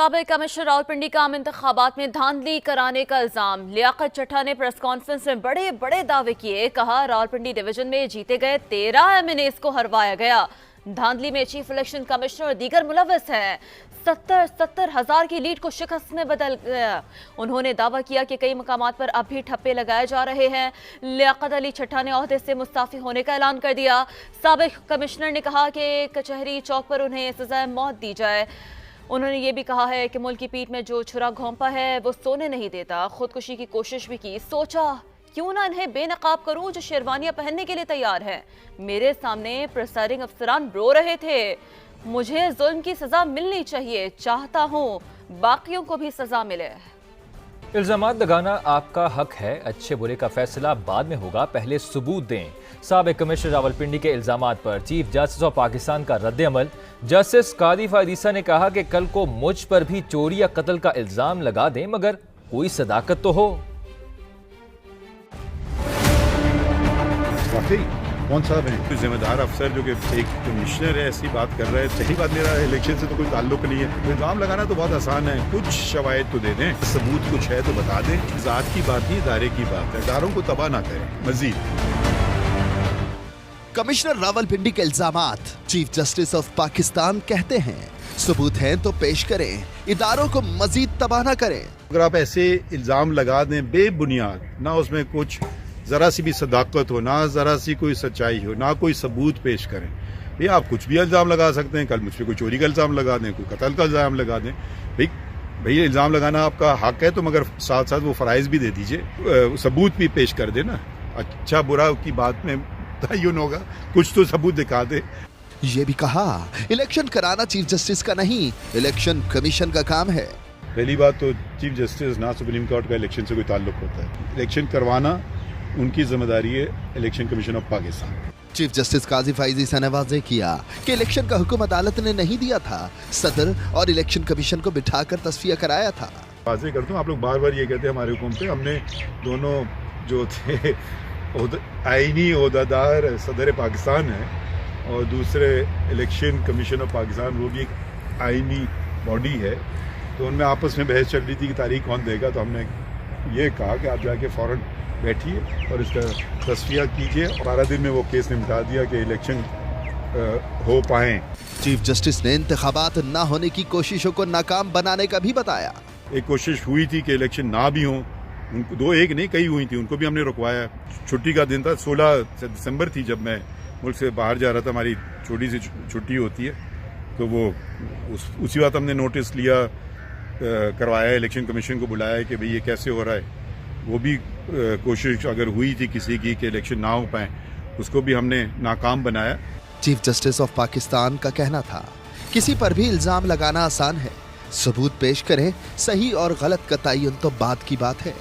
साबिक कमिश्नर रावलपिंडी का आम इंतखाबात में धांधली कराने का इल्जाम। लियाकत चड्ढा ने प्रेस कॉन्फ्रेंस में बड़े बड़े दावे किए। कहा रावलपिंडी डिवीजन में जीते गए 13 एमएनएस को हरवाया गया। धांधली में चीफ इलेक्शन कमिश्नर और दीगर मुलव्वस हैं। 70 हजार की लीड को शिकस्त में बदल गया। उन्होंने दावा किया कि कई मकामात पर अब भी ठप्पे लगाए जा रहे हैं। लियाकत अली चड्ढा ने ओहदे से मुस्ताफी होने का ऐलान कर दिया। साबिक कमिश्नर ने कहा कि कचहरी चौक पर उन्हें सजाए मौत दी जाए। उन्होंने ये भी कहा है कि मुल्क की पीठ में जो छुरा घोंपा है वो सोने नहीं देता। खुदकुशी की कोशिश भी की। सोचा क्यों ना इन्हें बेनकाब करूं जो शेरवानियां पहनने के लिए तैयार है। मेरे सामने प्रिसाइडिंग अफसरान रो रहे थे। मुझे जुल्म की सजा मिलनी चाहिए। चाहता हूं बाकियों को भी सजा मिले। इल्जामात लगाना आपका हक है, अच्छे बुरे का फैसला बाद में होगा, पहले सबूत दें। साबिक कमिश्नर रावलपिंडी के इल्जामात पर चीफ जस्टिस ऑफ पाकिस्तान का रद्द अमल। जस्टिस कादी फायदीसा ने कहा कि कल को मुझ पर भी चोरी या कत्ल का इल्जाम लगा दें मगर कोई सदाकत तो हो। कौन साहब हैं जिम्मेदार अफसर जो कि एक कमिश्नर है ऐसी बात कर रहे हैं। सही बात, मेरा इलेक्शन से तो कोई ताल्लुक नहीं है। इल्जाम लगाना तो बहुत आसान है, कुछ शवायद तो दे दें, सबूत कुछ है तो बता दें। जात की बात नहीं, इदारे की बात है। इदारों को तबाह ना करें। मजीद कमिश्नर रावलपिंडी के इल्जामात। चीफ जस्टिस ऑफ पाकिस्तान कहते हैं सबूत हैं तो पेश करें, इदारों को मजीद तबाह ना करें। अगर आप ऐसे इल्जाम लगा दें बेबुनियाद, ना उसमें कुछ जरा सी भी सदाकत हो, ना जरा सी कोई सच्चाई हो, ना कोई सबूत पेश करें, भाई आप कुछ भी इल्जाम लगा सकते हैं। कल मुझ पर कोई चोरी का इल्जाम लगा दें, कोई कत्ल का इल्जाम लगा दें। भाई इल्जाम लगाना आपका हक है तो मगर साथ साथ वो फराइज भी दे दीजिए, सबूत भी पेश कर देना। अच्छा बुरा की बात में तयन होगा, कुछ तो सबूत दिखा दे। ये भी कहा इलेक्शन कराना चीफ जस्टिस का नहीं, इलेक्शन कमीशन का काम है। पहली बात तो चीफ जस्टिस ना सुप्रीम कोर्ट का इलेक्शन से कोई ताल्लुक होता है। इलेक्शन करवाना उनकी जिम्मेदारी है, election commission of Pakistan. Chief justice Qazi फायदीसा ने वाज़ेह किया कि इलेक्शन का हुक्म अदालत ने नहीं दिया था, सदर और इलेक्शन कमीशन को बिठाकर तस्फिया कराया था। वाज़ेह करता हूँ, आप लोग बार बार ये कहते हैं हमारे हुक्म पे। हमने दोनों जो थे आईनी ओहदेदार सदर पाकिस्तान है और दूसरे इलेक्शन कमीशन ऑफ पाकिस्तान, वो भी एक आईनी बॉडी है, तो उनमें आपस में बहस चल रही थी कि तारीख कौन देगा। तो हमने ये कहा कि आप जाके फ़ौरन बैठिए और इसका तस्फिया कीजिए। 12 दिन में वो केस निपटा दिया कि इलेक्शन हो पाए। चीफ जस्टिस ने इंतखाबात ना होने की कोशिशों को नाकाम बनाने का भी बताया। एक कोशिश हुई थी कि इलेक्शन ना भी हो, उनको दो एक नहीं कई हुई थी, उनको भी हमने रुकवाया। छुट्टी का दिन था, 16 दिसंबर थी, जब मैं मुल्क से बाहर जा रहा था। हमारी छोटी सी छुट्टी होती है, तो वो उसी वक्त हमने नोटिस लिया, करवाया, इलेक्शन कमीशन को बुलाया कि भाई ये कैसे हो रहा है। वो भी कोशिश अगर हुई थी किसी की कि इलेक्शन ना हो पाए, उसको भी हमने नाकाम बनाया। चीफ जस्टिस ऑफ पाकिस्तान का कहना था किसी पर भी इल्जाम लगाना आसान है, सबूत पेश करें, सही और गलत का तयन तो बात की बात है।